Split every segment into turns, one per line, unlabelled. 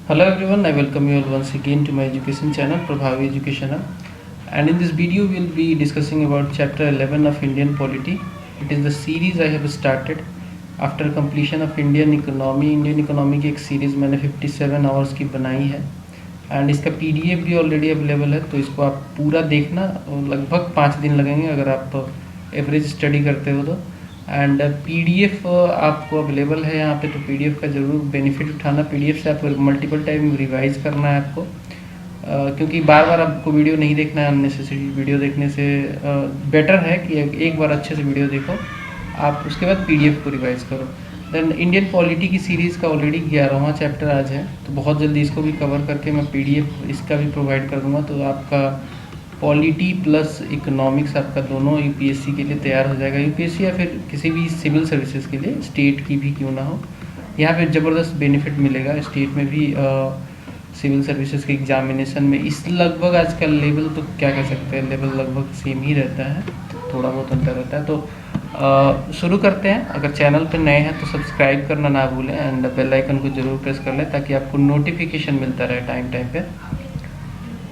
Hello everyone, I welcome you all once again to my education channel Prabhavi Educational, and in this video we will be discussing about chapter 11 of Indian Polity. It is the series I have started after completion of Indian Economy की एक series मैंने 57 hours की बनाई है and इसका PDF भी already available है, तो इसको आप पूरा देखना। लगभग 5 दिन लगेंगे अगर आप एवरेज स्टडी करते हो तो। एंड PDF आपको अवेलेबल है यहाँ पे, तो PDF का ज़रूर बेनिफिट उठाना। PDF से आपको मल्टीपल टाइम रिवाइज करना है आपको, क्योंकि बार बार आपको वीडियो नहीं देखना है। अननेसेसरी वीडियो देखने से बेटर है कि एक बार अच्छे से वीडियो देखो, आप उसके बाद PDF को रिवाइज करो। देन इंडियन पॉलिटी की सीरीज़ का ऑलरेडी 11वां चैप्टर आज है, तो बहुत जल्दी इसको भी कवर करके मैं PDF इसका भी प्रोवाइड कर दूँगा, तो आपका पॉलिटी प्लस इकोनॉमिक्स आपका दोनों UPSC के लिए तैयार हो जाएगा। UPSC या फिर किसी भी सिविल सर्विसेज के लिए, स्टेट की भी क्यों ना हो, यहाँ पे ज़बरदस्त बेनिफिट मिलेगा। स्टेट में भी सिविल सर्विसेज के एग्जामिनेशन में इस लगभग आजकल लेवल तो क्या कह सकते हैं, लेवल लगभग सेम ही रहता है, थोड़ा बहुत अंतर रहता है। तो शुरू करते हैं। अगर चैनल पर नए हैं तो सब्सक्राइब करना ना भूलें एंड बेल आइकन को ज़रूर प्रेस कर लें ताकि आपको नोटिफिकेशन मिलता रहे टाइम टाइम पे।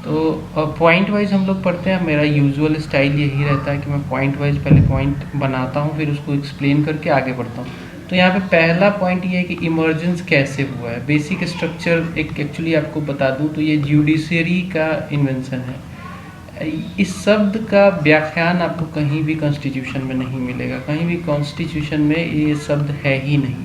तो पॉइंट वाइज हम लोग पढ़ते हैं। मेरा यूजुअल स्टाइल यही रहता है कि मैं पॉइंट वाइज पहले पॉइंट बनाता हूँ, फिर उसको एक्सप्लेन करके आगे बढ़ता हूँ। तो यहाँ पे पहला पॉइंट ये है कि इमर्जेंस कैसे हुआ है। बेसिक स्ट्रक्चर एक एक्चुअली आपको बता दूँ तो ये जुडिशरी का इन्वेंशन है। इस शब्द का व्याख्यान आपको कहीं भी कॉन्स्टिट्यूशन में नहीं मिलेगा, कहीं भी कॉन्स्टिट्यूशन में ये शब्द है ही नहीं।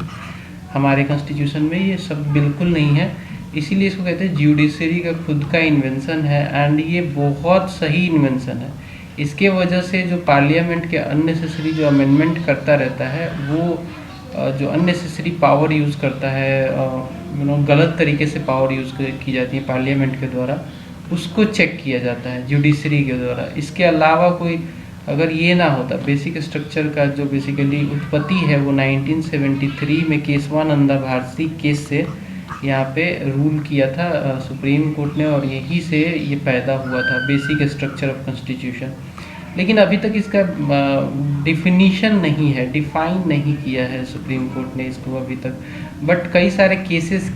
हमारे कॉन्स्टिट्यूशन में ये शब्द बिल्कुल नहीं है, इसीलिए इसको कहते हैं जुडिशरी का खुद का इन्वेंशन है। एंड ये बहुत सही इन्वेंशन है। इसके वजह से जो पार्लियामेंट के अननेसेसरी जो अमेंडमेंट करता रहता है, वो जो अननेसेसरी पावर यूज़ करता है, गलत तरीके से पावर यूज़ की जाती है पार्लियामेंट के द्वारा, उसको चेक किया जाता है जुडिशरी के द्वारा। इसके अलावा कोई अगर ये ना होता, बेसिक स्ट्रक्चर का जो बेसिकली उत्पत्ति है वो 1973 में केशवानंदा भारती केस से यहाँ पे रूल किया था सुप्रीम कोर्ट ने, और यहीं से ये पैदा हुआ था बेसिक स्ट्रक्चर ऑफ कॉन्स्टिट्यूशन। लेकिन अभी तक इसका डिफिनीशन नहीं है, डिफाइन नहीं किया है सुप्रीम कोर्ट ने इसको अभी तक। बट कई सारे केसेस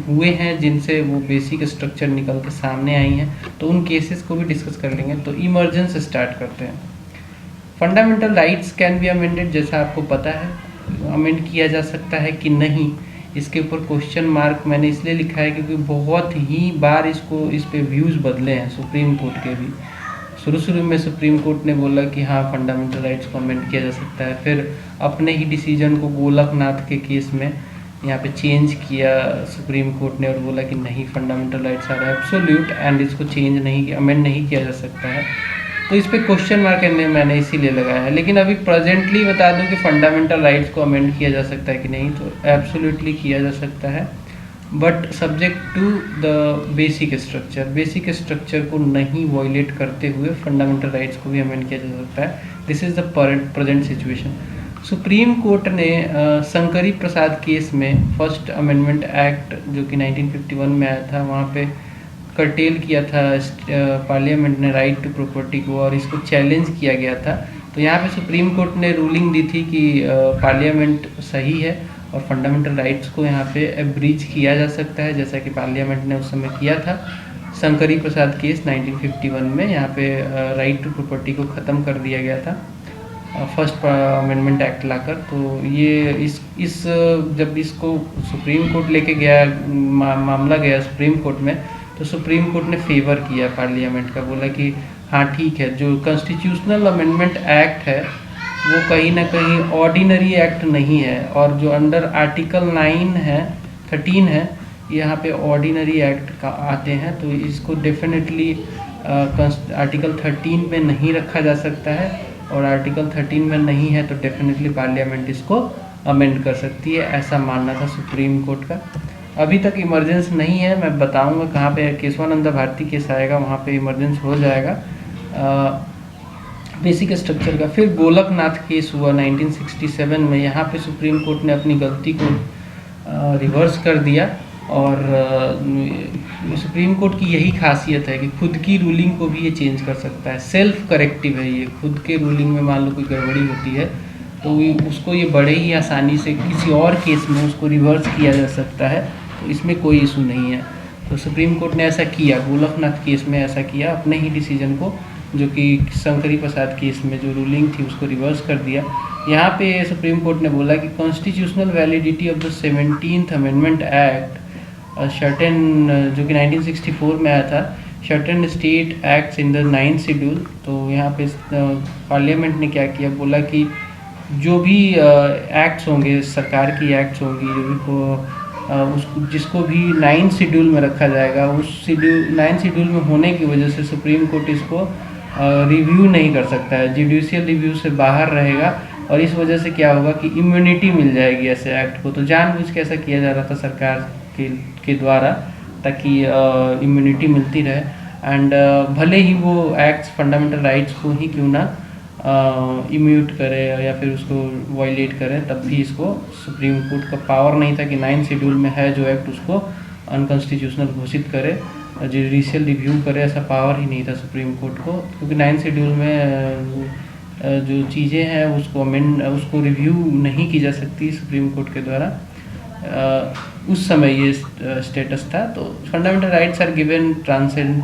हुए हैं जिनसे वो बेसिक स्ट्रक्चर निकल के सामने आई हैं, तो उन केसेस को भी डिस्कस कर लेंगे। तो इमरजेंस स्टार्ट करते हैं। Fundamental rights can be amended, जैसा आपको पता है, अमेंड किया जा सकता है कि नहीं, इसके ऊपर क्वेश्चन मार्क मैंने इसलिए लिखा है क्योंकि बहुत ही बार इस पे व्यूज़ बदले हैं सुप्रीम कोर्ट के भी। शुरू में सुप्रीम कोर्ट ने बोला कि हाँ फंडामेंटल राइट्स को अमेंड किया जा सकता है, फिर अपने ही डिसीजन को गोलकनाथ के केस में यहाँ पे चेंज किया सुप्रीम कोर्ट ने और बोला कि नहीं, fundamental rights are absolute and इसको चेंज नहीं, अमेंड नहीं किया जा सकता है। तो इस पर क्वेश्चन मार्क मैंने इसीलिए लगाया है। लेकिन अभी प्रेजेंटली बता दूं कि फंडामेंटल राइट्स को अमेंड किया जा सकता है कि नहीं, तो एब्सोल्युटली किया जा सकता है, but subject to the basic structure. Basic structure को नहीं वायलेट करते हुए फंडामेंटल राइट्स को भी अमेंड किया जा सकता है। This is the present situation. Supreme court ने शंकरी प्रसाद केस में फर्स्ट अमेंडमेंट एक्ट जो कि 1951 में आया था, वहाँ पे कर्टेल किया था पार्लियामेंट ने राइट टू प्रॉपर्टी को, और इसको चैलेंज किया गया था। तो यहाँ पे सुप्रीम कोर्ट ने रूलिंग दी थी कि पार्लियामेंट सही है और फंडामेंटल राइट्स को यहाँ पे एब्रीज किया जा सकता है, जैसा कि पार्लियामेंट ने उस समय किया था। शंकरी प्रसाद केस 1951 में यहाँ पे राइट टू प्रॉपर्टी को ख़त्म कर दिया गया था फर्स्ट अमेंडमेंट एक्ट लाकर। तो ये इस जब इसको सुप्रीम कोर्ट लेके गया, मामला गया सुप्रीम कोर्ट में, तो सुप्रीम कोर्ट ने फेवर किया पार्लियामेंट का, बोला कि हाँ ठीक है, जो कॉन्स्टिट्यूशनल अमेंडमेंट एक्ट है वो कहीं ना कहीं ऑर्डिनरी एक्ट नहीं है, और जो अंडर आर्टिकल 13 है यहाँ पे ऑर्डिनरी एक्ट का आते हैं, तो इसको डेफिनेटली आर्टिकल 13 में नहीं रखा जा सकता है, और आर्टिकल 13 में नहीं है तो डेफिनेटली पार्लियामेंट इसको अमेंड कर सकती है, ऐसा मानना था सुप्रीम कोर्ट का। अभी तक इमरजेंस नहीं है, मैं बताऊंगा कहाँ पे केशवानंदा भारती केस आएगा, वहाँ पे इमरजेंस हो जाएगा बेसिक स्ट्रक्चर का। फिर गोलकनाथ केस हुआ 1967 में, यहाँ पे सुप्रीम कोर्ट ने अपनी गलती को रिवर्स कर दिया, और सुप्रीम कोर्ट की यही खासियत है कि खुद की रूलिंग को भी ये चेंज कर सकता है, सेल्फ करेक्टिव है ये। खुद के रूलिंग में मान लो कोई गड़बड़ी होती है तो उसको ये बड़े ही आसानी से किसी और केस में उसको रिवर्स किया जा सकता है, तो इसमें कोई इशू नहीं है। तो सुप्रीम कोर्ट ने ऐसा किया, गोलकनाथ केस में ऐसा किया, अपने ही डिसीजन को, जो कि शंकरी प्रसाद केस में जो रूलिंग थी उसको रिवर्स कर दिया। यहाँ पे सुप्रीम कोर्ट ने बोला कि constitutional validity of the 17th amendment act certain, जो कि 1964 में आया था, certain state acts in the 9th schedule. तो यहाँ पे पार्लियामेंट ने क्या किया, बोला कि जो भी एक्ट्स होंगे, सरकार की एक्ट्स होंगी, जो भी उसको जिसको भी 9th शेड्यूल में रखा जाएगा, उस शेड्यूल 9th शेड्यूल में होने की वजह से सुप्रीम कोर्ट इसको रिव्यू नहीं कर सकता है, जुडिशियल रिव्यू से बाहर रहेगा। और इस वजह से क्या होगा कि इम्यूनिटी मिल जाएगी ऐसे एक्ट को। तो जानबूझ के ऐसा किया जा रहा था सरकार के द्वारा, ताकि इम्यूनिटी मिलती रहे। एंड भले ही वो एक्ट्स फंडामेंटल राइट्स को ही क्यों ना इम्यूट करे या फिर उसको वायलेट करे, तब भी इसको सुप्रीम कोर्ट का पावर नहीं था कि 9th शेड्यूल में है जो एक्ट उसको अनकॉन्स्टिट्यूशनल घोषित करे, जुडिशियल रिव्यू करे, ऐसा पावर ही नहीं था सुप्रीम कोर्ट को। क्योंकि 9th शेड्यूल में जो चीज़ें हैं उसको रिव्यू नहीं की जा सकती सुप्रीम कोर्ट के द्वारा। उस समय ये स्टेटस था। तो fundamental rights are given transcend,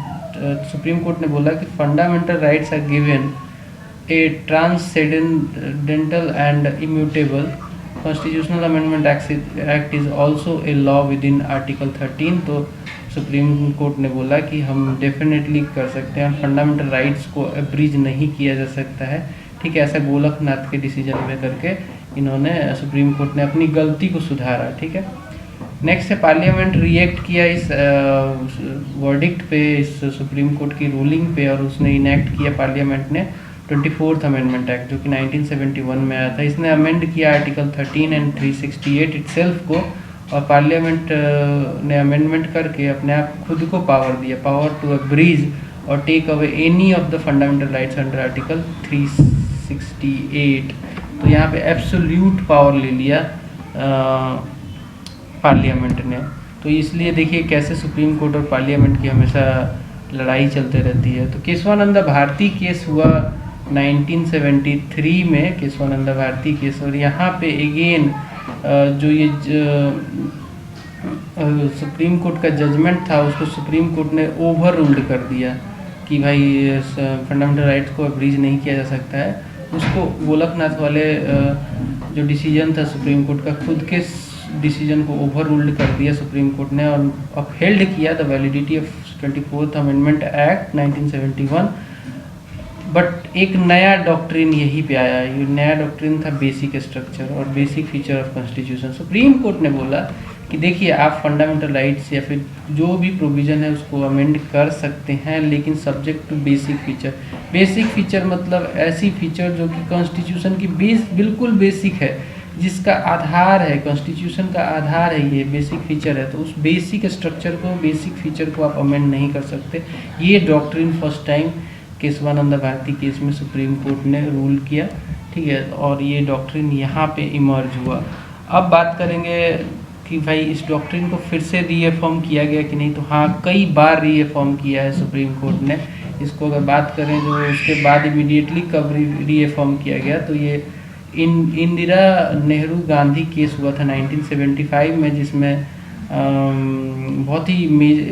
Supreme court ने बोला कि fundamental rights are given a transcendental and immutable. Constitutional amendment act is also a law within article 13। तो सुप्रीम कोर्ट ने बोला कि हम डेफिनेटली कर सकते हैं, फंडामेंटल राइट्स को अब्रीज नहीं किया जा सकता है। ठीक है, ऐसा गोलकनाथ के डिसीजन में करके इन्होंने, सुप्रीम कोर्ट ने अपनी गलती को सुधारा। ठीक है, नेक्स्ट है पार्लियामेंट रिएक्ट किया इस वर्डिक्ट पे, इस सुप्रीम कोर्ट की रूलिंग पे, और उसने इनेक्ट किया पार्लियामेंट ने 24th अमेंडमेंट एक्ट, जो कि 1971 में आया था। इसने अमेंड किया आर्टिकल 13 एंड 368 इटसेल्फ को, और पार्लियामेंट ने अमेंडमेंट करके अपने आप खुद को पावर दिया, पावर टू अब्रीज और take away any of the fundamental rights under article 368। तो यहाँ पे एब्सोल्यूट पावर ले लिया पार्लियामेंट ने। तो इसलिए देखिए कैसे सुप्रीम कोर्ट और पार्लियामेंट की हमेशा लड़ाई चलते रहती है। तो केशवानंदा भारती केस हुआ 1973 में, केशवानंदा भारती केस। और यहाँ पे अगेन जो ये सुप्रीम कोर्ट का जजमेंट था उसको सुप्रीम कोर्ट ने ओवर रूल्ड कर दिया कि भाई फंडामेंटल राइट्स को अब्रीज नहीं किया जा सकता है। उसको गोलकनाथ वाले जो डिसीजन था सुप्रीम कोर्ट का, खुद के डिसीजन को ओवर रूल्ड कर दिया सुप्रीम कोर्ट ने, और अपहेल्ड किया the validity of 24th amendment act 1971। But एक नया डॉक्ट्रिन यहीं पे आया। ये नया डॉक्ट्रिन था बेसिक स्ट्रक्चर और basic feature of constitution. Supreme court ने बोला कि देखिए आप फंडामेंटल राइट्स या फिर जो भी प्रोविज़न है उसको अमेंड कर सकते हैं, लेकिन subject to basic feature. Basic feature मतलब ऐसी फीचर जो कि कॉन्स्टिट्यूशन की बिल्कुल बेसिक है, जिसका आधार है, कॉन्स्टिट्यूशन का आधार है, ये बेसिक फीचर है। तो उस बेसिक स्ट्रक्चर को, बेसिक फीचर को आप अमेंड नहीं कर सकते। ये doctrine first time Kesavananda Bharati case में सुप्रीम कोर्ट ने रूल किया। ठीक है, और ये डॉक्ट्रिन यहाँ पे इमर्ज हुआ। अब बात करेंगे कि भाई इस डॉक्ट्रिन को फिर से रीएफॉर्म किया गया कि नहीं। तो हाँ, कई बार रीएफॉर्म किया है सुप्रीम कोर्ट ने इसको। अगर बात करें जो उसके बाद इमीडिएटली कब रीएफॉर्म किया गया, तो ये इंदिरा नेहरू गांधी केस हुआ था 1975 में, जिसमें बहुत ही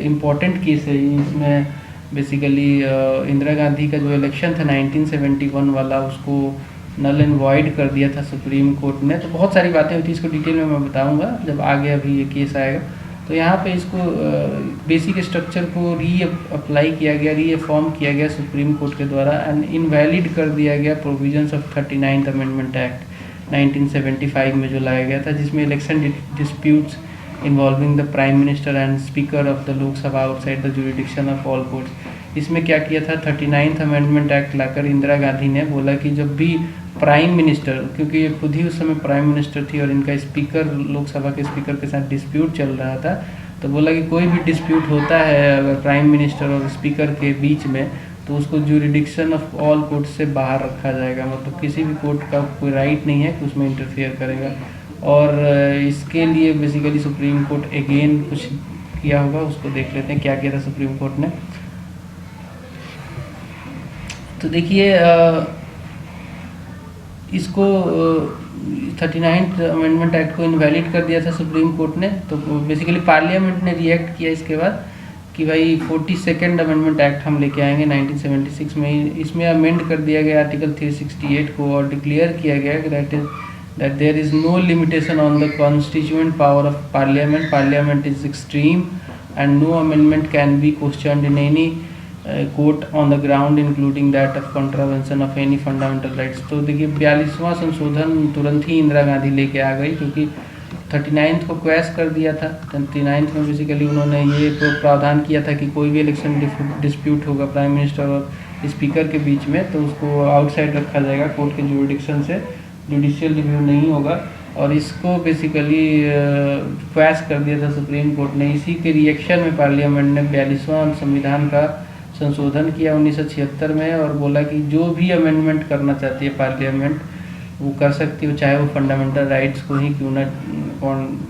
इम्पोर्टेंट केस है। इसमें बेसिकली इंदिरा गांधी का जो इलेक्शन था 1971 वाला, उसको नल एंड वॉइड कर दिया था सुप्रीम कोर्ट ने। तो बहुत सारी बातें होती है, इसको डिटेल में मैं बताऊंगा जब आगे अभी ये केस आएगा। तो यहाँ पे इसको बेसिक स्ट्रक्चर को अप्लाई किया गया, रीफॉर्म किया गया सुप्रीम कोर्ट के द्वारा, एंड इनवैलिड कर दिया गया provisions of 39th amendment act 1975 में जो लाया गया था, जिसमें election disputes involving the prime minister and speaker of the Lok Sabha outside the jurisdiction of all courts. इसमें क्या किया था, 39th अमेंडमेंट एक्ट लाकर इंदिरा गांधी ने बोला कि जब भी प्राइम मिनिस्टर, क्योंकि ये खुद ही उस समय प्राइम मिनिस्टर थी और इनका स्पीकर, लोकसभा के स्पीकर के साथ डिस्प्यूट चल रहा था, तो बोला कि कोई भी डिस्प्यूट होता है अगर प्राइम मिनिस्टर और स्पीकर के बीच में, तो उसको जुरिडिक्शन ऑफ ऑल कोर्ट से बाहर रखा जाएगा। मतलब किसी भी कोर्ट का कोई राइट नहीं है कि उसमें इंटरफेयर करेगा। और इसके लिए बेसिकली सुप्रीम कोर्ट अगेन कुछ किया होगा, उसको देख लेते हैं क्या किया था सुप्रीम कोर्ट ने। तो देखिए इसको 39th अमेंडमेंट एक्ट को इनवैलिड कर दिया था सुप्रीम कोर्ट ने। तो बेसिकली पार्लियामेंट ने रिएक्ट किया इसके बाद, कि भाई 42nd अमेंडमेंट एक्ट हम लेके आएंगे 1976 में। इसमें अमेंड कर दिया गया आर्टिकल 368 को और डिक्लेयर किया गया कि that there is no limitation on the constituent power of parliament. Parliament is extreme and no amendment can be questioned in any court on the ground including that of contravention of any fundamental rights। तो देखिए 42वां संशोधन तुरंत ही इंदिरा गांधी लेके आ गई, क्योंकि 39th को quash कर दिया था। 39th में बेसिकली उन्होंने ये प्रावधान किया था कि कोई भी इलेक्शन डिस्प्यूट होगा प्राइम मिनिस्टर और स्पीकर के बीच में तो उसको आउटसाइड रखा जाएगा कोर्ट के जुरिडिक्शन से, जुडिशियल रिव्यू नहीं होगा। और इसको बेसिकली क्वैश कर दिया था सुप्रीम कोर्ट ने। इसी के रिएक्शन में पार्लियामेंट ने 42वां संविधान का संशोधन किया 1976 में और बोला कि जो भी अमेंडमेंट करना चाहती है पार्लियामेंट वो कर सकती है, चाहे वो फंडामेंटल राइट्स को ही क्यों ना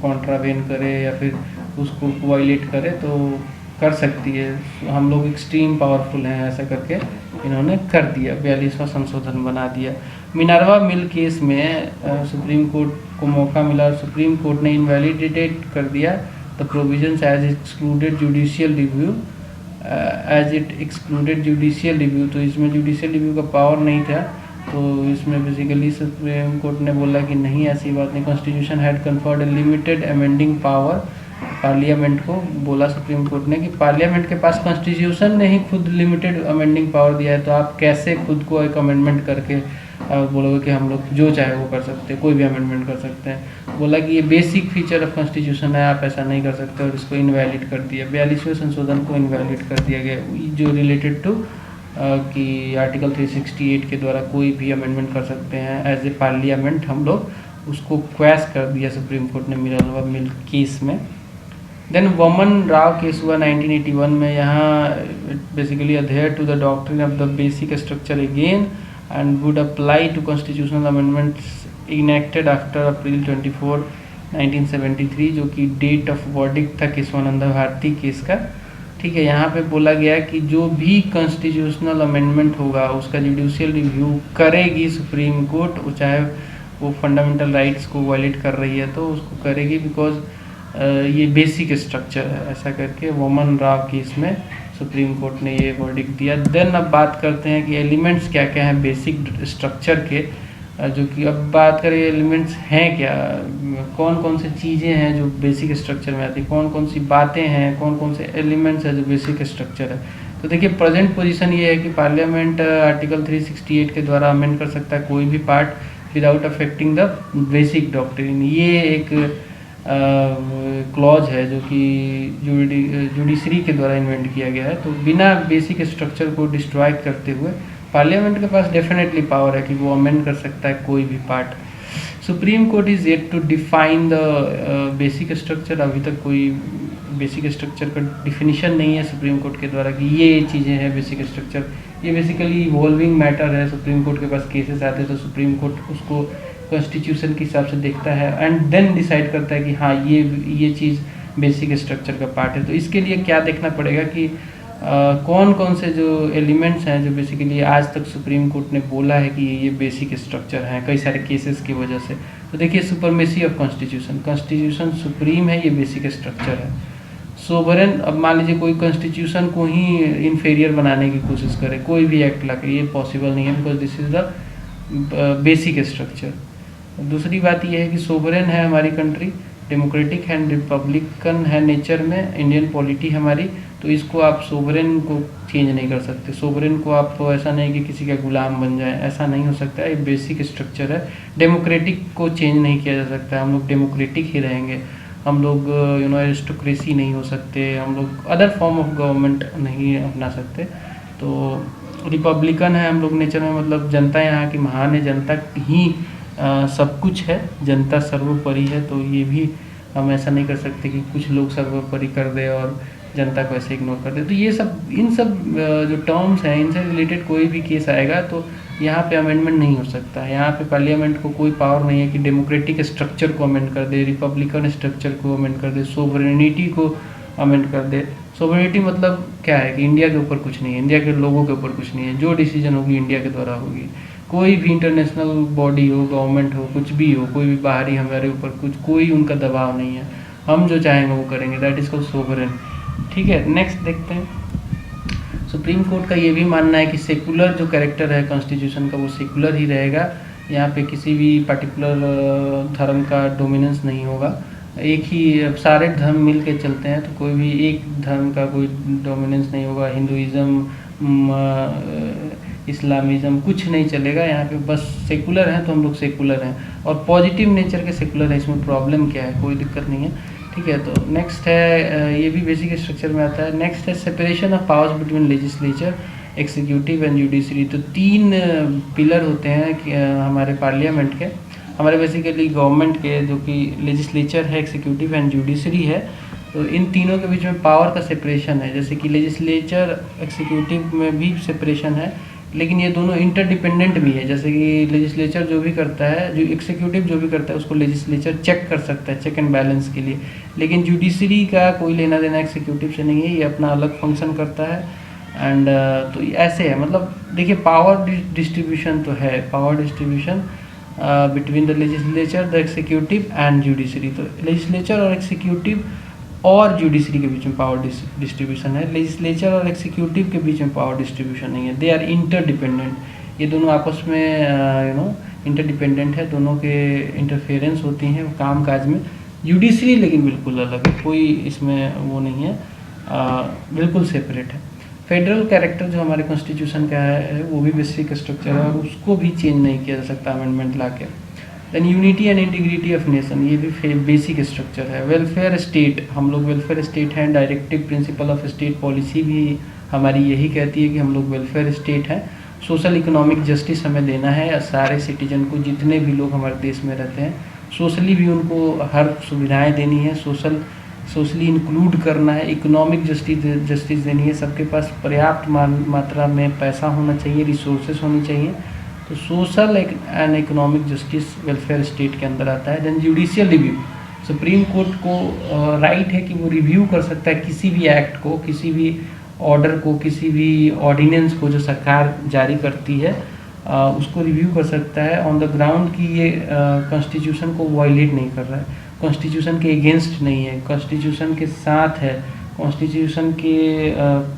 कॉन्ट्रावेन करे या फिर उसको वायलेट करे तो कर सकती है। हम लोग एक्सट्रीम पावरफुल हैं, ऐसा करके इन्होंने कर दिया, 42वां संशोधन बना दिया। मिनर्वा मिल केस में सुप्रीम कोर्ट को मौका मिला, सुप्रीम कोर्ट ने इनवैलिडेट कर दिया the provisions as excluded judicial review, तो इसमें जुडिशियल रिव्यू का पावर नहीं था। तो इसमें बेसिकली सुप्रीम कोर्ट ने बोला कि नहीं, ऐसी बात नहीं, constitution had conferred A limited amending power. Parliament को बोला सुप्रीम कोर्ट ने कि पार्लियामेंट के पास कॉन्स्टिट्यूशन ने ही खुद लिमिटेड अमेंडिंग पावर दिया है, तो आप कैसे खुद को एक अमेंडमेंट करके बोलोगे कि हम लोग जो चाहे वो कर सकते हैं, कोई भी अमेंडमेंट कर सकते हैं। बोला कि ये बेसिक फीचर ऑफ कॉन्स्टिट्यूशन है, आप ऐसा नहीं कर सकते और इसको इनवैलिड कर दिया। 42वें संशोधन को इनवैलिड कर दिया गया, जो रिलेटेड टू कि आर्टिकल 368 के द्वारा कोई भी अमेंडमेंट कर सकते हैं एज ए पार्लियामेंट, हम लोग उसको क्वैश कर दिया सुप्रीम कोर्ट ने मिनर्वा मिल केस में। देन वमन राव केस हुआ 1981 में। यहाँ basically adhere to the doctrine of the basic structure again and would apply to constitutional amendments enacted after April 24, 1973, जो कि डेट ऑफ वर्डिक्ट था केशवानंद भारती केस का। ठीक है, यहाँ पे बोला गया कि जो भी कॉन्स्टिट्यूशनल अमेंडमेंट होगा उसका जुडिशियल रिव्यू करेगी सुप्रीम कोर्ट, चाहे वो फंडामेंटल राइट्स को वायलेट कर रही है तो उसको करेगी, बिकॉज ये बेसिक स्ट्रक्चर है, ऐसा करके वमन राव केस में सुप्रीम कोर्ट ने ये वर्डिक्ट दिया। देन अब बात करते हैं कि एलिमेंट्स क्या क्या हैं बेसिक स्ट्रक्चर के, जो कि अब बात करें एलिमेंट्स हैं क्या, कौन कौन से चीज़ें हैं जो बेसिक स्ट्रक्चर में आती है, कौन कौन सी बातें हैं, कौन कौन से एलिमेंट्स हैं जो बेसिक स्ट्रक्चर है। तो देखिए प्रेजेंट पोजीशन ये है कि पार्लियामेंट आर्टिकल 368 के द्वारा अमेंड कर सकता है कोई भी part without affecting the basic doctrine. ये एक क्लॉज है जो कि जुडिशरी के द्वारा इन्वेंट किया गया है। तो बिना बेसिक स्ट्रक्चर को डिस्ट्रॉय करते हुए पार्लियामेंट के पास डेफिनेटली पावर है कि वो अमेंड कर सकता है कोई भी part. Supreme court is yet to define the basic structure. अभी तक कोई बेसिक स्ट्रक्चर का डिफिनीशन नहीं है सुप्रीम कोर्ट के द्वारा कि ये चीज़ें हैं बेसिक स्ट्रक्चर। ये बेसिकली इवॉल्विंग मैटर है, सुप्रीम कोर्ट के पास केसेस आते हैं तो सुप्रीम कोर्ट उसको कॉन्स्टिट्यूशन के हिसाब से देखता है एंड देन डिसाइड करता है कि हाँ ये चीज़ बेसिक स्ट्रक्चर का पार्ट है। तो इसके लिए क्या देखना पड़ेगा कि कौन कौन से जो एलिमेंट्स हैं जो बेसिकली आज तक सुप्रीम कोर्ट ने बोला है कि ये बेसिक स्ट्रक्चर हैं कई सारे केसेस की वजह से। तो देखिए supremacy of constitution, constitution supreme है, ये बेसिक स्ट्रक्चर है। सोवरेन, अब मान लीजिए कोई कॉन्स्टिट्यूशन को ही इन्फेरियर बनाने की कोशिश करे, कोई भी एक्ट ला के, ये पॉसिबल नहीं है because this is the basic structure. दूसरी बात यह है कि सोवरेन है हमारी कंट्री, डेमोक्रेटिक है, रिपब्लिकन है नेचर में, इंडियन पॉलिटी हमारी, तो इसको आप सोवरेन को चेंज नहीं कर सकते। सोवरेन को आप ऐसा नहीं कि किसी का गुलाम बन जाए, ऐसा नहीं हो सकता है, ये बेसिक स्ट्रक्चर है। डेमोक्रेटिक को चेंज नहीं किया जा सकता, हम लोग डेमोक्रेटिक ही रहेंगे, हम लोग एरिस्टोक्रेसी नहीं हो सकते, हम लोग अदर फॉर्म ऑफ गवर्नमेंट नहीं अपना सकते। तो रिपब्लिकन है हम लोग नेचर में, मतलब जनता यहाँ की महान है, जनता ही सब कुछ है, जनता सर्वोपरि है। तो ये भी हम ऐसा नहीं कर सकते कि कुछ लोग सर्वोपरि कर दे और जनता को ऐसे इग्नोर कर दे। तो ये सब, इन सब जो टर्म्स हैं इनसे रिलेटेड कोई भी केस आएगा तो यहाँ पे अमेंडमेंट नहीं हो सकता है। यहाँ पे पार्लियामेंट को कोई पावर नहीं है कि डेमोक्रेटिक स्ट्रक्चर को अमेंड कर दे, रिपब्लिकन स्ट्रक्चर को अमेंड कर दे, सोवरेनिटी को अमेंड कर दे। सोवरेनिटी मतलब क्या है कि इंडिया के ऊपर कुछ नहीं है, इंडिया के लोगों के ऊपर कुछ नहीं है, जो डिसीजन होगी इंडिया के द्वारा होगी। कोई भी इंटरनेशनल बॉडी हो, गवर्नमेंट हो, कुछ भी हो, कोई भी बाहरी हमारे ऊपर कोई उनका दबाव नहीं है, हम जो चाहेंगे वो करेंगे, दैट इज कॉल्ड सोवरेन। ठीक है, नेक्स्ट देखते हैं। सुप्रीम कोर्ट का ये भी मानना है कि सेकुलर जो कैरेक्टर है कॉन्स्टिट्यूशन का वो सेकुलर ही रहेगा। यहाँ पे किसी भी पर्टिकुलर धर्म का डोमिनेंस नहीं होगा। एक ही सारे धर्म मिल के चलते हैं, तो कोई भी एक धर्म का कोई डोमिनेंस नहीं होगा। हिंदुइज़्म, इस्लामिज़्म कुछ नहीं चलेगा यहाँ पे। बस सेकुलर हैं तो हम लोग सेकुलर हैं, और पॉजिटिव नेचर के सेकुलर है। इसमें प्रॉब्लम क्या है, कोई दिक्कत नहीं है। ठीक है, तो नेक्स्ट है, ये भी बेसिक स्ट्रक्चर में आता है। नेक्स्ट है separation of powers between legislature, executive and judiciary. तो तीन पिलर होते हैं कि हमारे पार्लियामेंट के, हमारे बेसिकली गवर्नमेंट के, जो कि लेजिस्लेचर है, एक्सिक्यूटिव एंड जुडिशरी है। तो इन तीनों के बीच में पावर का सेपरेशन है। जैसे कि लेजिस्लेचर एक्सिक्यूटिव में भी सेपरेशन है, लेकिन ये दोनों इंटरडिपेंडेंट भी है। जैसे कि लेजिस्लेचर जो भी करता है, जो एक्सिक्यूटिव जो भी करता है, उसको लेजिस्लेचर चेक कर सकता है, चेक एंड बैलेंस के लिए। लेकिन जुडिशरी का कोई लेना देना एक्सिक्यूटिव से नहीं है, ये अपना अलग फंक्शन करता है। एंड तो ऐसे है, मतलब देखिए पावर डिस्ट्रीब्यूशन तो है, power distribution between the legislature, the executive and judiciary. तो लेजिस्लेचर और एक्सिक्यूटिव और जुडिशरी के बीच में पावर डिस्ट्रीब्यूशन है। लेजिस्लेचर और एक्सिक्यूटिव के बीच में पावर डिस्ट्रीब्यूशन नहीं है। They are interdependent. ये दोनों आपस में इंटरडिपेंडेंट है, दोनों के इंटरफेरेंस होती हैं काम काज में। जुडिशरी लेकिन बिल्कुल अलग है, कोई इसमें वो नहीं है, बिल्कुल सेपरेट है। फेडरल कैरेक्टर जो हमारे कॉन्स्टिट्यूशन का है वो भी बेसिक स्ट्रक्चर है, और उसको भी चेंज नहीं किया जा सकता अमेंडमेंट ला के। Than unity and integrity of nation, ये भी बेसिक स्ट्रक्चर है। वेलफेयर स्टेट, हम लोग वेलफेयर स्टेट हैं। Directive principle of state policy भी हमारी यही कहती है कि हम लोग वेलफेयर स्टेट हैं। सोशल इकोनॉमिक जस्टिस हमें देना है सारे सिटीजन को, जितने भी लोग हमारे देश में रहते हैं। सोशली भी उनको हर सुविधाएँ देनी है, सोशली इंक्लूड करना है। इकोनॉमिक जस्टिस देनी है, सबके पास पर्याप्त मात्रा में पैसा होना चाहिए, रिसोर्सेस होनी चाहिए। तो social and economic justice welfare state के अंदर आता है। Then judicial review, supreme court को राइट है कि वो रिव्यू कर सकता है किसी भी एक्ट को, किसी भी ऑर्डर को, किसी भी ऑर्डिनेंस को जो सरकार जारी करती है, उसको रिव्यू कर सकता है ऑन द ग्राउंड कि ये कॉन्स्टिट्यूशन को वायलेट नहीं कर रहा है, कॉन्स्टिट्यूशन के अगेंस्ट नहीं है, कॉन्स्टिट्यूशन के साथ है, कॉन्स्टिट्यूशन के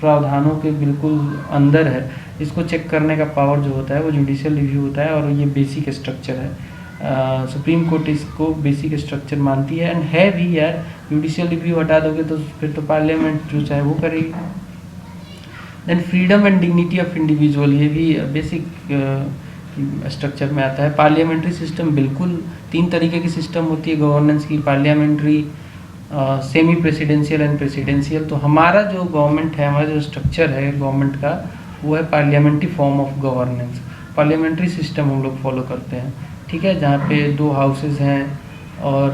प्रावधानों के बिल्कुल अंदर है। इसको चेक करने का पावर जो होता है वो जुडिशियल रिव्यू होता है, और ये बेसिक स्ट्रक्चर है। सुप्रीम कोर्ट इसको बेसिक स्ट्रक्चर मानती है, एंड है भी यार। जुडिशियल रिव्यू हटा दोगे तो फिर तो पार्लियामेंट जो चाहे वो करेगी। Then freedom and dignity of individual, ये भी बेसिक स्ट्रक्चर में आता है। पार्लियामेंट्री सिस्टम, बिल्कुल तीन तरीके की सिस्टम होती है गवर्नेंस की, parliamentary, semi presidential and presidential. तो हमारा जो गवर्नमेंट है, हमारा जो स्ट्रक्चर है गवर्नमेंट का, वो है parliamentary form of governance. Parliamentary system हम लोग फॉलो करते हैं, ठीक है, जहाँ पे 2 हाउसेज हैं, और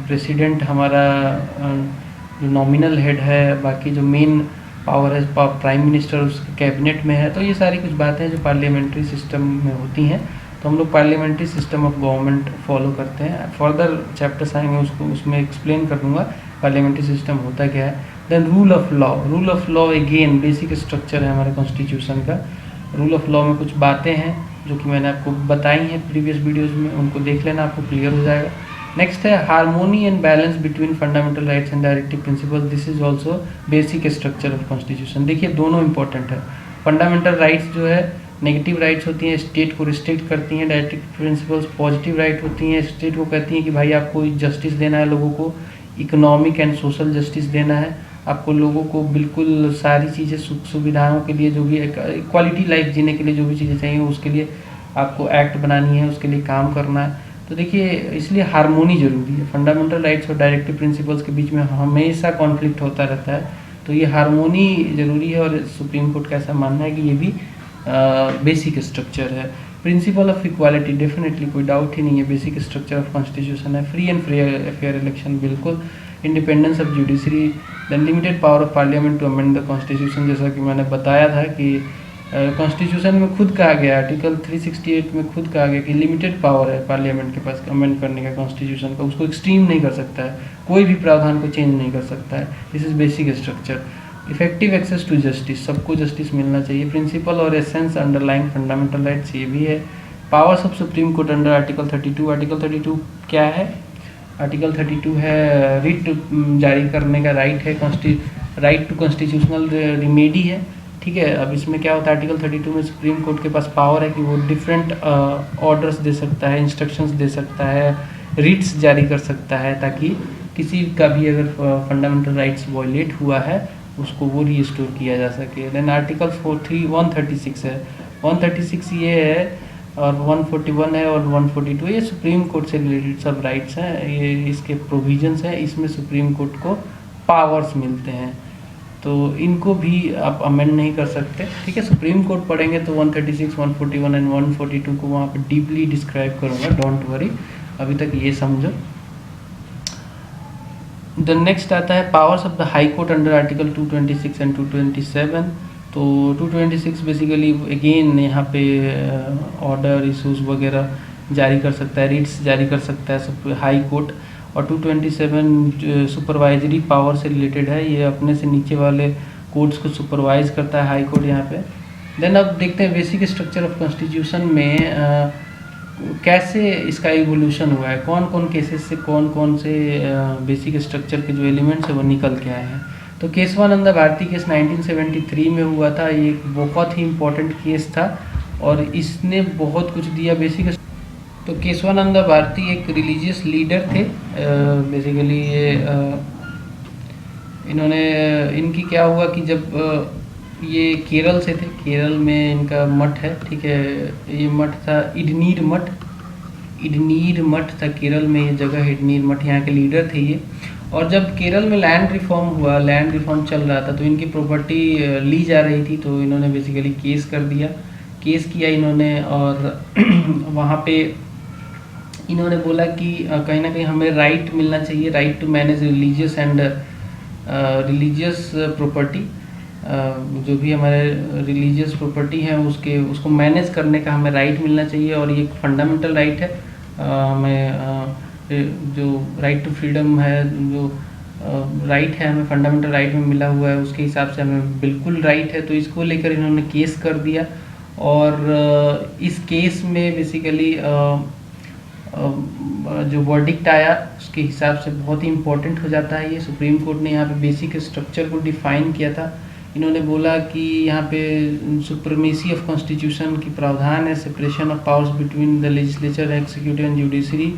प्रेसिडेंट हमारा जो नॉमिनल हेड है, बाकी जो मेन पावर है प्राइम मिनिस्टर उसके कैबिनेट में है। तो ये सारी कुछ बातें हैं जो पार्लियामेंट्री सिस्टम में होती हैं। तो हम लोग parliamentary system of government follow करते हैं। फर्दर चैप्टर्स आएंगे, उसको उसमें एक्सप्लेन कर दूंगा पार्लियामेंट्री सिस्टम होता क्या है। Then rule of law, rule of law again basic structure है हमारे कॉन्स्टिट्यूशन का। रूल ऑफ लॉ में कुछ बातें हैं जो कि मैंने आपको बताई हैं प्रीवियस वीडियोज़ में, उनको देख लेना, आपको क्लियर हो जाएगा। नेक्स्ट है harmony and balance between fundamental rights and directive principle, this is also basic structure of constitution. देखिए दोनों इंपॉर्टेंट है। फंडामेंटल राइट्स जो है नेगेटिव राइट्स होती हैं, स्टेट को रिस्ट्रिक्ट करती हैं। डायरेक्टिव प्रिंसिपल्स पॉजिटिव राइट होती हैं, स्टेट को कहती हैं कि भाई आपको जस्टिस देना है, लोगों को इकोनॉमिक एंड सोशल जस्टिस देना है, आपको लोगों को बिल्कुल सारी चीज़ें सुख सुविधाओं के लिए, जो भी क्वालिटी लाइफ जीने के लिए जो भी चीज़ें चाहिए उसके लिए आपको एक्ट बनानी है, उसके लिए काम करना है। तो देखिए इसलिए हार्मोनी जरूरी है। फंडामेंटल राइट्स और डायरेक्टिव प्रिंसिपल्स के बीच में हमेशा कॉन्फ्लिक्ट होता रहता है, तो ये हार्मोनी जरूरी है, और सुप्रीम कोर्ट का ऐसा मानना है कि ये भी बेसिक स्ट्रक्चर है। प्रिंसिपल ऑफ इक्वालिटी, डेफिनेटली कोई डाउट ही नहीं है, बेसिक स्ट्रक्चर ऑफ कॉन्स्टिट्यूशन है। फ्री एंड फेयर इलेक्शन, बिल्कुल। Independence of judiciary, then limited power of parliament to amend the constitution, जैसा कि मैंने बताया था कि कॉन्स्टिट्यूशन में खुद कहा गया, आर्टिकल 368 में खुद कहा गया कि लिमिटेड पावर है पार्लियामेंट के पास अमेंड करने का कॉन्स्टिट्यूशन का, उसको एक्सट्रीम नहीं कर सकता है, कोई भी प्रावधान को चेंज नहीं कर सकता है। This is basic structure. Effective access to justice, सबको जस्टिस मिलना चाहिए। प्रिंसिपल और एसेंस अंडरलाइंग फंडामेंटल राइट्स, ये भी है। Powers of supreme court under article 32, article 32 क्या है? आर्टिकल 32 है रिट जारी करने का राइट है राइट टू कॉन्स्टिट्यूशनल रिमेडी है, ठीक है। अब इसमें क्या होता है, आर्टिकल 32 में सुप्रीम कोर्ट के पास पावर है कि वो डिफरेंट ऑर्डर्स दे सकता है, इंस्ट्रक्शंस दे सकता है, रिट्स जारी कर सकता है, ताकि किसी का भी अगर फंडामेंटल राइट्स वायलेट हुआ है उसको वो रीस्टोर किया जा सके। देन आर्टिकल 136 है, 136 ये है, और 141 है और 142, ये सुप्रीम कोर्ट से रिलेटेड सब राइट्स हैं, ये इसके प्रोविजंस हैं, इसमें सुप्रीम कोर्ट को पावर्स मिलते हैं, तो इनको भी आप अमेंड नहीं कर सकते, ठीक है। सुप्रीम कोर्ट पढ़ेंगे तो 136, 141 एंड 142 को वहाँ पे डीपली डिस्क्राइब करूँगा, डोंट वरी, अभी तक ये समझो। द नेक्स्ट आता है powers of the high court under article 226 and 227। तो 226 बेसिकली अगेन यहाँ पे ऑर्डर इशूज़ वगैरह जारी कर सकता है, रिट्स जारी कर सकता है हाई कोर्ट, और 227 सुपरवाइजरी पावर से रिलेटेड है, ये अपने से नीचे वाले कोर्ट्स को सुपरवाइज करता है हाई कोर्ट यहाँ पे। देन अब देखते हैं बेसिक स्ट्रक्चर ऑफ कॉन्स्टिट्यूशन में कैसे इसका इवोल्यूशन हुआ है, कौन कौन केसेस से कौन से बेसिक स्ट्रक्चर के जो एलिमेंट्स है वो निकल के आए हैं। तो केशवानंदा भारती केस 1973 में हुआ था, ये एक बहुत ही इम्पोर्टेंट केस था और इसने बहुत कुछ दिया बेसिक। तो केशवानंदा भारती एक रिलीजियस लीडर थे, बेसिकली ये इनकी क्या हुआ कि जब ये केरल से थे, केरल में इनका मठ है, ठीक है, ये मठ था इडनीर मठ था केरल में, ये जगह इडनीर मठ, यहाँ के लीडर थे ये। और जब केरल में लैंड रिफॉर्म चल रहा था तो इनकी प्रॉपर्टी ली जा रही थी, तो इन्होंने बेसिकली केस किया इन्होंने, और वहाँ पे इन्होंने बोला कि कहीं ना कहीं हमें राइट मिलना चाहिए, right to manage religious property, जो भी हमारे रिलीजियस प्रॉपर्टी है उसको मैनेज करने का हमें राइट मिलना चाहिए, और ये एक फंडामेंटल राइट है, हमें जो राइट टू फ्रीडम है, जो राइट है हमें फंडामेंटल राइट में मिला हुआ है, उसके हिसाब से हमें बिल्कुल राइट है। तो इसको लेकर इन्होंने केस कर दिया, और इस केस में बेसिकली जो वर्डिक्ट आया उसके हिसाब से बहुत ही इम्पोर्टेंट हो जाता है ये। सुप्रीम कोर्ट ने यहाँ पे बेसिक स्ट्रक्चर को डिफाइन किया था, इन्होंने बोला कि यहाँ पे सुप्रीमेसी ऑफ कॉन्स्टिट्यूशन की प्रावधान है, separation of powers between the legislature, executive and judiciary,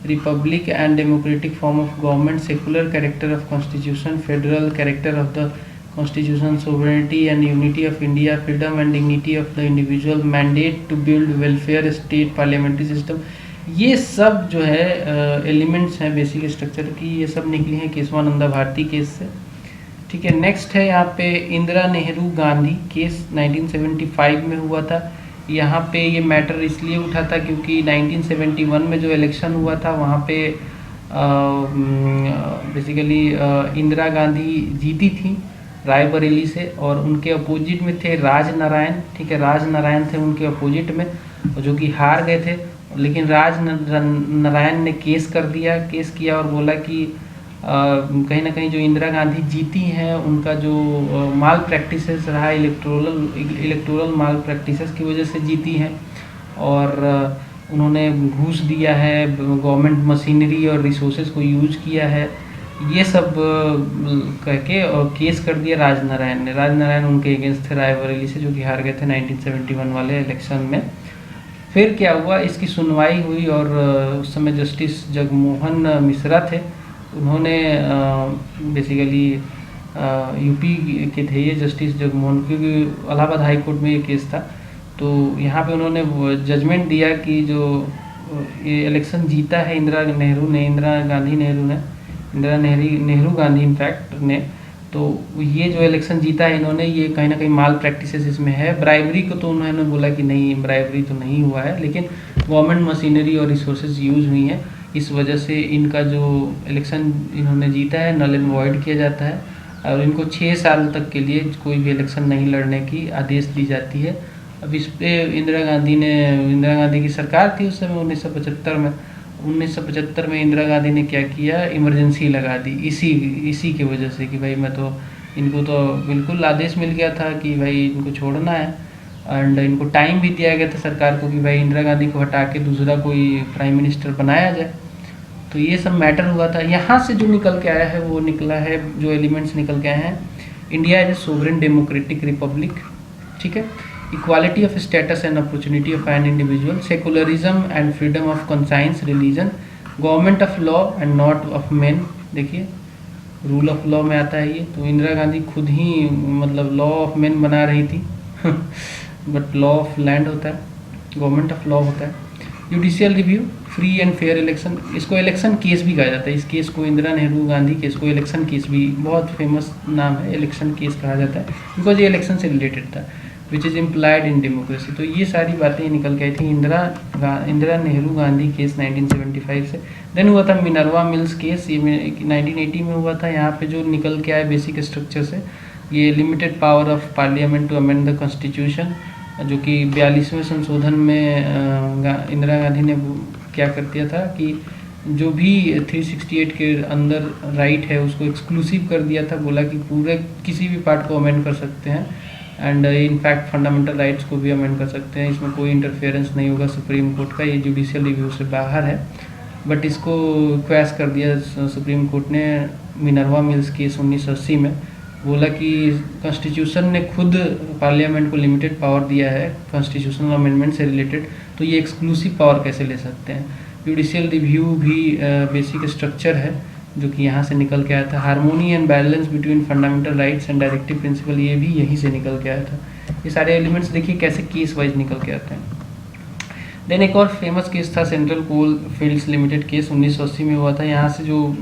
republic and democratic form of government, secular character of constitution, federal character of the constitution, sovereignty and unity of India, freedom and dignity of the individual, mandate to build welfare state, parliamentary system, ये सब जो है elements हैं basic structure की, ये सब निकली हैं केशवानंदा भारती केस से, ठीक है। नेक्स्ट है यहाँ पे इंदिरा नेहरू गांधी केस 1975 में हुआ था। यहाँ पे ये मैटर इसलिए उठा था क्योंकि 1971 में जो इलेक्शन हुआ था वहाँ पे बेसिकली इंदिरा गांधी जीती थी रायबरेली से, और उनके अपोजिट में थे राजनारायण, ठीक है, राजनारायण थे उनके अपोजिट में, जो कि हार गए थे। लेकिन राजनारायण ने केस किया और बोला कि कहीं ना कहीं जो इंदिरा गांधी जीती हैं उनका जो माल प्रैक्टिसेस रहा, इलेक्टोरल माल प्रैक्टिसेस की वजह से जीती हैं, और उन्होंने घूस दिया है, गवर्नमेंट मशीनरी और रिसोर्सेज को यूज किया है, ये सब कह के और केस कर दिया राजनारायण उनके अगेंस्ट थे रायबरेली से, जो कि हार गए थे 1971 वाले इलेक्शन में। फिर क्या हुआ, इसकी सुनवाई हुई और उस समय जस्टिस जगमोहन मिश्रा थे, उन्होंने बेसिकली यूपी के थे ये जस्टिस जगमोहन, क्योंकि इलाहाबाद हाई कोर्ट में ये केस था। तो यहाँ पे उन्होंने जजमेंट दिया कि जो ये इलेक्शन जीता है इंदिरा नेहरू गांधी इनफैक्ट ने, तो ये जो इलेक्शन जीता है इन्होंने, ये कहीं ना कहीं माल प्रैक्टिसेस इसमें है। ब्राइबरी को तो उन्होंने बोला कि नहीं, ब्राइबरी तो नहीं हुआ है, लेकिन गवर्नमेंट मशीनरी और रिसोर्सेज यूज हुई हैं, इस वजह से इनका जो इलेक्शन इन्होंने जीता है नल एंड वॉइड किया जाता है, और इनको 6 साल तक के लिए कोई भी इलेक्शन नहीं लड़ने की आदेश दी जाती है। अब इस पर इंदिरा गांधी की सरकार थी उस समय 1975 में इंदिरा गांधी ने क्या किया, इमरजेंसी लगा दी इसी की वजह से कि भाई इनको तो बिल्कुल आदेश मिल गया था कि भाई इनको छोड़ना है, एंड इनको टाइम भी दिया गया था सरकार को कि भाई इंदिरा गांधी को हटा के दूसरा कोई प्राइम मिनिस्टर बनाया जाए। तो ये सब मैटर हुआ था। यहाँ से जो निकल के आया है वो निकला है, जो एलिमेंट्स निकल के आए हैं, India is a sovereign democratic Republic, ठीक है, equality of status and opportunity of an individual, secularism and freedom of conscience religion, government of law and not of main. देखिए रूल ऑफ लॉ में आता है ये, तो इंदिरा गांधी खुद ही मतलब लॉ ऑफ मेन बना रही थी बट लॉ ऑफ लैंड होता है, गवर्नमेंट ऑफ लॉ होता है। Judicial review, free and fair election, इसको इलेक्शन केस भी कहा जाता है, इस केस को इंदिरा नेहरू गांधी केस को इलेक्शन केस भी, बहुत फेमस नाम है, इलेक्शन केस कहा जाता है बिकॉज ये इलेक्शन से रिलेटेड था, which is implied in democracy. तो ये सारी बातें निकल के आई थी इंदिरा नेहरू गांधी केस 1975 से। देन हुआ था मिनर्वा मिल्स केस, ये 1980 में हुआ था। यहाँ पे जो निकल के आया बेसिक स्ट्रक्चर से, ये limited power of parliament to amend the constitution, जो कि 42वें संशोधन में इंदिरा गांधी ने क्या कर दिया था कि जो भी 368 के अंदर राइट है उसको एक्सक्लूसिव कर दिया था, बोला कि पूरे किसी भी पार्ट को अमेंड कर सकते हैं एंड इनफैक्ट फंडामेंटल राइट्स को भी अमेंड कर सकते हैं, इसमें कोई इंटरफेरेंस नहीं होगा सुप्रीम कोर्ट का, ये जुडिशियल रिव्यू से बाहर है। बट इसको क्वैश कर दिया सुप्रीम कोर्ट ने मिनर्वा मिल्स केस 1980 में, बोला कि कॉन्स्टिट्यूशन ने खुद पार्लियामेंट को लिमिटेड पावर दिया है कॉन्स्टिट्यूशनल अमेंडमेंट से रिलेटेड, तो ये एक्सक्लूसिव पावर कैसे ले सकते हैं। जुडिशियल रिव्यू भी बेसिक स्ट्रक्चर है जो कि यहाँ से निकल के आया था। Harmony and balance between fundamental rights and directive principle, ये भी यहीं से निकल के आया था। ये सारे एलिमेंट्स देखिए कैसे केस वाइज निकल के आते हैं। देन एक और फेमस केस था central coal fields limited case 1980 में हुआ था। यहाँ से जो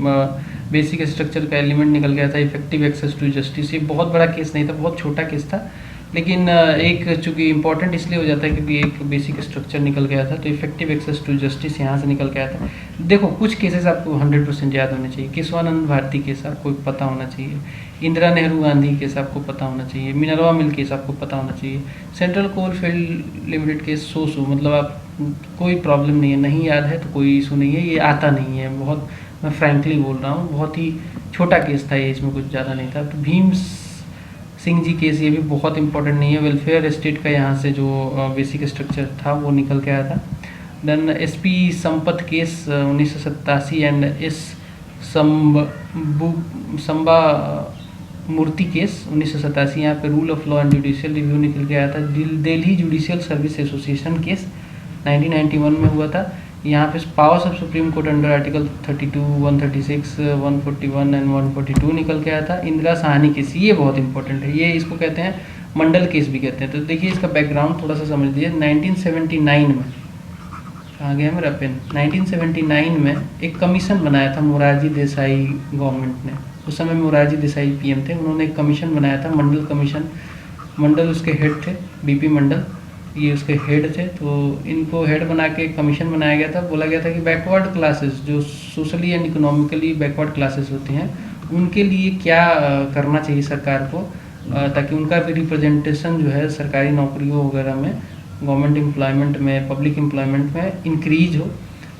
बेसिक स्ट्रक्चर का एलिमेंट निकल गया था इफेक्टिव एक्सेस टू जस्टिस, ये बहुत बड़ा केस नहीं था, बहुत छोटा केस था, लेकिन एक चूँकि इंपॉर्टेंट इसलिए हो जाता है क्योंकि एक बेसिक स्ट्रक्चर निकल गया था, तो इफेक्टिव एक्सेस टू जस्टिस यहाँ से निकल के आया था। देखो कुछ केसेस आपको 100% याद होने चाहिए। केशवानंद भारती केस आपको पता होना चाहिए, इंदिरा नेहरू गांधी केस आपको पता होना चाहिए, मिनर्वा मिल केस आपको पता होना चाहिए, central coal field limited case so मतलब आप कोई प्रॉब्लम नहीं है, नहीं याद है तो कोई इशू नहीं है, ये आता नहीं है, बहुत मैं फ्रैंकली बोल रहा हूँ, बहुत ही छोटा केस था ये, इसमें कुछ ज़्यादा नहीं था। तो भीम सिंह जी केस ये भी बहुत इंपॉर्टेंट नहीं है, वेलफेयर स्टेट का यहाँ से जो बेसिक स्ट्रक्चर था वो निकल के आया था। Then SP Sampath case 1987 and S Samba Murthy case 1987, यहाँ पे rule of law and judicial review निकल के आया था। Delhi judicial service association case 1991 में हुआ था। यहाँ पे powers of supreme court under article 32, 136, 141 and 142 निकल के आया था। इंदिरा साहनी केस, ये बहुत इंपॉर्टेंट है, ये इसको कहते हैं मंडल केस भी कहते हैं। तो देखिए इसका बैकग्राउंड थोड़ा सा समझ लीजिए। 1979 में, कहाँ गया मेरा पेन, 1979 में एक कमीशन बनाया था मोरारजी देसाई गवर्नमेंट ने, उस समय मोरारजी देसाई पीएम थे, उन्होंने एक कमीशन बनाया था मंडल कमीशन, मंडल उसके हेड थे, बीपी मंडल ये उसके हेड थे। तो इनको हेड बना के कमीशन बनाया गया था, बोला गया था कि बैकवर्ड क्लासेस जो socially and economically backward classes होती हैं उनके लिए क्या करना चाहिए सरकार को, ताकि उनका भी रिप्रेजेंटेशन जो है सरकारी नौकरियों वगैरह में, गवर्नमेंट एम्प्लॉयमेंट में, पब्लिक एम्प्लॉयमेंट में इंक्रीज हो।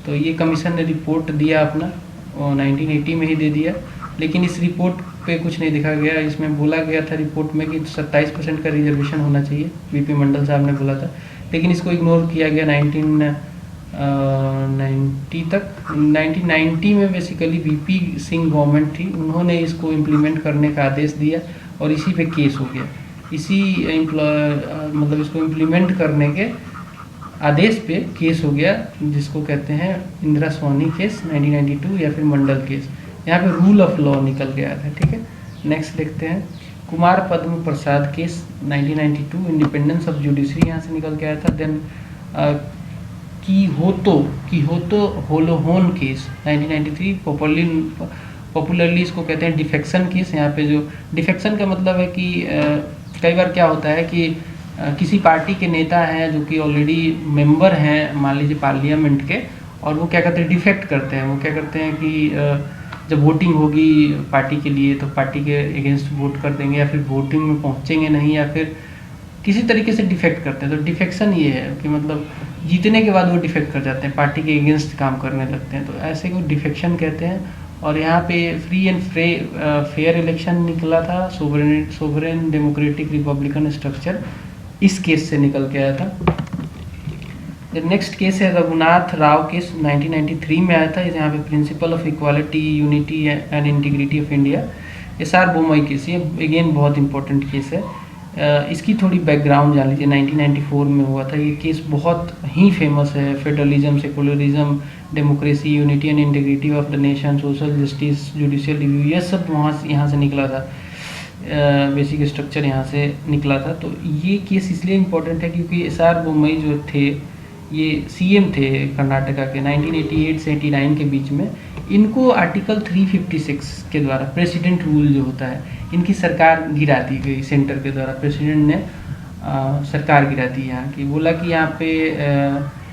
तो ये कमीशन ने रिपोर्ट दिया अपना, 1980 में ही दे दिया, लेकिन इस रिपोर्ट पे कुछ नहीं दिखा गया। इसमें बोला गया था रिपोर्ट में कि 27% का रिजर्वेशन होना चाहिए, बीपी मंडल साहब ने बोला था, लेकिन इसको इग्नोर किया गया 1990 तक। 1990 में बेसिकली बीपी सिंह गवर्नमेंट थी, उन्होंने इसको इम्प्लीमेंट करने का आदेश दिया और इसी पे केस हो गया, इसी मतलब इसको इम्प्लीमेंट करने के आदेश पे केस हो गया, जिसको कहते हैं इंदिरा सोनी केस 1992 या फिर मंडल केस। यहाँ पे रूल ऑफ लॉ निकल के आया था, ठीक है। नेक्स्ट देखते हैं कुमार पद्म प्रसाद केस 1992, इंडिपेंडेंस ऑफ जुडिशरी यहाँ से निकल के आया था। देन कीहोतो होलोहोन केस 1993, पॉपुलरली इसको कहते हैं डिफेक्शन केस। यहाँ पे जो डिफेक्शन का मतलब है कि कई बार क्या होता है कि किसी पार्टी के नेता हैं जो कि ऑलरेडी मेंबर हैं मान लीजिए पार्लियामेंट के, और वो क्या करते हैं, डिफेक्ट करते हैं। वो क्या करते हैं कि जब वोटिंग होगी पार्टी के लिए तो पार्टी के अगेंस्ट वोट कर देंगे, या फिर वोटिंग में पहुंचेंगे नहीं, या फिर किसी तरीके से डिफेक्ट करते हैं। तो डिफेक्शन ये है कि मतलब जीतने के बाद वो डिफेक्ट कर जाते हैं, पार्टी के अगेंस्ट काम करने लगते हैं, तो ऐसे को डिफेक्शन कहते हैं। और यहाँ पे फ्री एंड फेयर इलेक्शन निकला था, सोवरेन डेमोक्रेटिक रिपब्लिकन स्ट्रक्चर, इस केस से निकल के आया था। नेक्स्ट केस है रघुनाथ राव केस, 1993 में आया था। यहाँ पे principal of equality, unity and integrity of India, SR Bommai case. ये अगेन बहुत इंपॉर्टेंट केस है। इसकी थोड़ी बैकग्राउंड जान लीजिए। 1994 में हुआ था ये केस, बहुत ही फेमस है। Federalism, secularism, democracy, unity and integrity of the nation, social justice, judicial review, ये सब यहाँ से निकला था। बेसिक स्ट्रक्चर यहाँ से निकला था। तो ये केस इसलिए इम्पोर्टेंट है क्योंकि SR बोमई जो थे ये CM थे कर्नाटका के 1988 से 89 के बीच में। इनको आर्टिकल 356 के द्वारा प्रेसिडेंट रूल जो होता है, इनकी सरकार गिरा दी गई सेंटर के द्वारा। प्रेसिडेंट ने सरकार गिरा दी यहाँ की, बोला कि यहाँ पे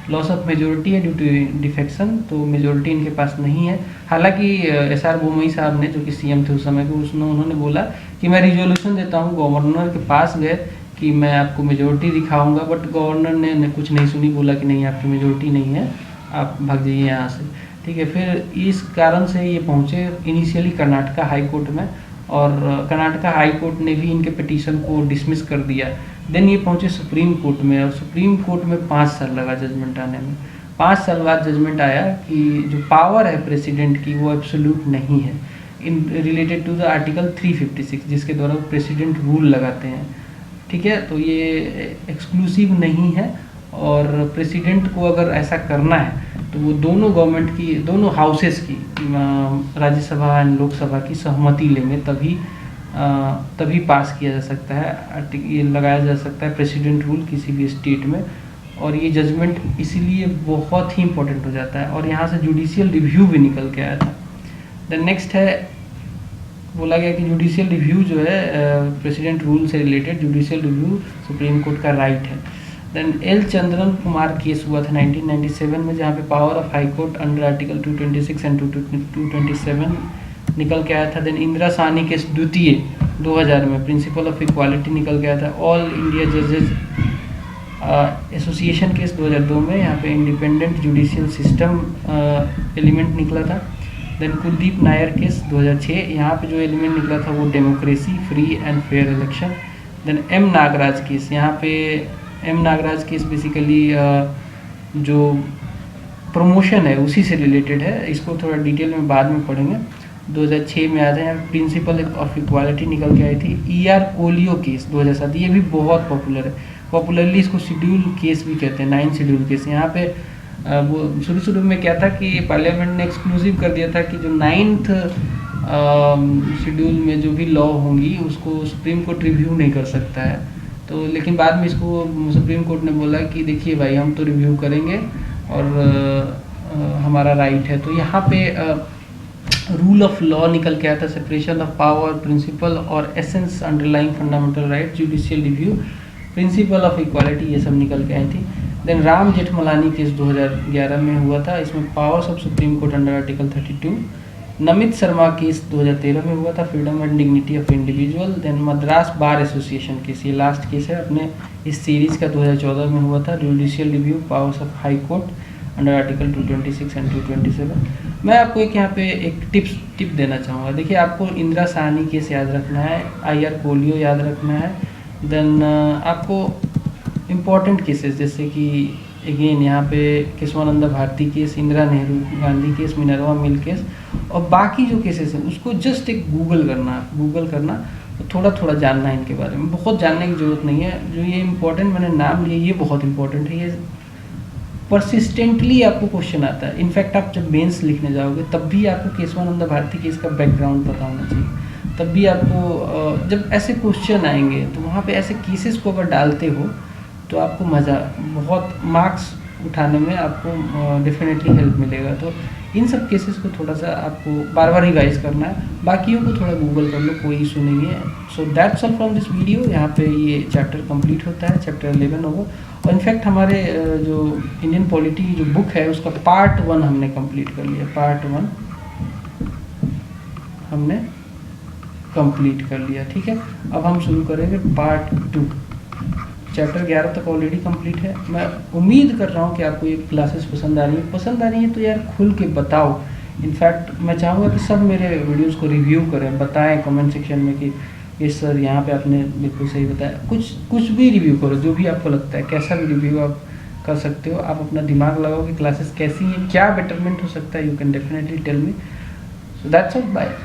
लॉस ऑफ मेजोरिटी है ड्यू टू डिफेक्शन, तो मेजोरिटी इनके पास नहीं है। हालांकि SR बोमई साहब ने, जो कि CM थे उस समय के, उन्होंने बोला कि मैं रिजोल्यूशन देता हूँ, गवर्नर के पास गए कि मैं आपको मेजोरिटी दिखाऊंगा, बट गवर्नर ने कुछ नहीं सुनी, बोला कि नहीं आपकी मेजोरिटी नहीं है, आप भाग जाइए यहाँ से। ठीक है, फिर इस कारण से ये पहुँचे इनिशियली कर्नाटका हाई कोर्ट में, और कर्नाटका हाई कोर्ट ने भी इनके पिटीशन को डिसमिस कर दिया। देन ये पहुँचे सुप्रीम कोर्ट में, और सुप्रीम कोर्ट में 5 साल लगा जजमेंट आने में। 5 साल बाद जजमेंट आया कि जो पावर है प्रेसिडेंट की वो एब्सोल्यूट नहीं है, in related to the article 356, जिसके द्वारा वो प्रेसिडेंट रूल लगाते हैं। ठीक है, तो ये एक्सक्लूसिव नहीं है, और प्रेसिडेंट को अगर ऐसा करना है तो वो दोनों गवर्नमेंट की, दोनों हाउसेस की, राज्यसभा एंड लोकसभा की सहमति लेंगे, तभी पास किया जा सकता है, ये लगाया जा सकता है प्रेसिडेंट रूल किसी भी स्टेट में। और ये जजमेंट इसीलिए बहुत ही इंपॉर्टेंट हो जाता है, और यहाँ से जुडिशियल रिव्यू भी निकल के आया था। देन नेक्स्ट है, बोला गया कि जुडिशियल रिव्यू जो है प्रेसिडेंट रूल से related, judicial review supreme court का राइट है। Then L Chandran Kumar case हुआ था 1997 में, जहाँ पे power of high court under article 226 and 227 निकल के आया था। देन इंदिरा साहनी केस द्वितीय 2000 में, प्रिंसिपल ऑफ इक्वालिटी निकल के आया था। ऑल इंडिया जजेज एसोसिएशन केस 2002 में, यहाँ पे इंडिपेंडेंट जुडिशियल सिस्टम एलिमेंट निकला था। देन कुलदीप नायर केस 2006, यहाँ पे जो एलिमेंट निकला था वो democracy, free and fair election. Then M Nagaraj case, यहाँ पे M नागराज केस बेसिकली जो प्रमोशन है उसी से रिलेटेड है, इसको थोड़ा डिटेल में बाद में पढ़ेंगे। 2006 में आया था। यहाँ प्रिंसिपल ऑफ इक्वालिटी निकल के आई थी। ER कोलियो केस 2007, ये भी बहुत पॉपुलर है, पॉपुलरली इसको शेड्यूल केस भी कहते हैं, 9 शेड्यूल केस। यहाँ पे वो शुरू में क्या था कि पार्लियामेंट ने एक्सक्लूसिव कर दिया था कि जो 9th शेड्यूल में जो भी लॉ होंगी उसको सुप्रीम कोर्ट रिव्यू नहीं कर सकता है। तो लेकिन बाद में इसको सुप्रीम कोर्ट ने बोला कि देखिए भाई, हम तो रिव्यू करेंगे और हमारा राइट है। तो यहाँ पे रूल ऑफ लॉ निकल के आया था, सेपरेशन ऑफ पावर प्रिंसिपल और essence underlying fundamental right, judicial review, principal of equality, ये सब निकल के आई थी। देन राम जेठमलानी केस 2011 में हुआ था, इसमें powers of supreme court under article 32। Namit Sharma case 2013 में हुआ था, freedom and dignity of individual. Then Madras bar association case, ये लास्ट केस है अपने इस सीरीज का, 2014 में हुआ था, judicial review, powers of high court under article 226 and 227। मैं आपको एक यहाँ पे एक टिप देना चाहूँगा। देखिए, आपको इंदिरा साहनी केस याद रखना है, IR कोलियो याद रखना है। देन आपको इम्पॉर्टेंट केसेस जैसे कि अगेन यहाँ पे Kesavananda Bharati case, Indira Nehru Gandhi case, Minerva Mill case, और बाकी जो केसेस हैं उसको जस्ट एक गूगल करना, तो थोड़ा जानना है इनके बारे में, बहुत जानने की ज़रूरत नहीं है। जो ये इम्पोर्टेंट मैंने नाम लिए, ये बहुत इंपॉर्टेंट है, ये परसिस्टेंटली आपको क्वेश्चन आता है। इनफैक्ट आप जब मेंस लिखने जाओगे तब भी आपको केशवानंदा भारती केस का बैकग्राउंड पता होना चाहिए, तब भी आपको जब ऐसे क्वेश्चन आएंगे तो वहाँ पे ऐसे केसेस को अगर डालते हो तो आपको मज़ा, बहुत मार्क्स उठाने में आपको डेफिनेटली हेल्प मिलेगा। तो इन सब केसेस को थोड़ा सा आपको बार बार रिवाइज करना है, बाकियों को थोड़ा गूगल कर लो, कोई इशू नहीं है। सो that's all from this video. यहाँ पे ये चैप्टर कंप्लीट होता है, चैप्टर 11 होगा। और इनफैक्ट हमारे जो इंडियन पॉलिटी जो बुक है उसका पार्ट 1 हमने कंप्लीट कर लिया, पार्ट 1 हमने कंप्लीट कर लिया। ठीक है, अब हम शुरू करेंगे पार्ट 2। चैप्टर 11 तक ऑलरेडी कंप्लीट है। मैं उम्मीद कर रहा हूँ कि आपको ये क्लासेस पसंद आ रही है तो यार खुल के बताओ। इनफैक्ट मैं चाहूँगा कि सब मेरे वीडियोस को रिव्यू करें, बताएं कमेंट सेक्शन में कि ये सर यहाँ पे आपने बिल्कुल सही बताया। कुछ भी रिव्यू करो, जो भी आपको लगता है, कैसा भी रिव्यू आप कर सकते हो, आप अपना दिमाग लगाओ कि क्लासेस कैसी हैं, क्या बेटरमेंट हो सकता है, you can definitely tell me. So that's all, bye.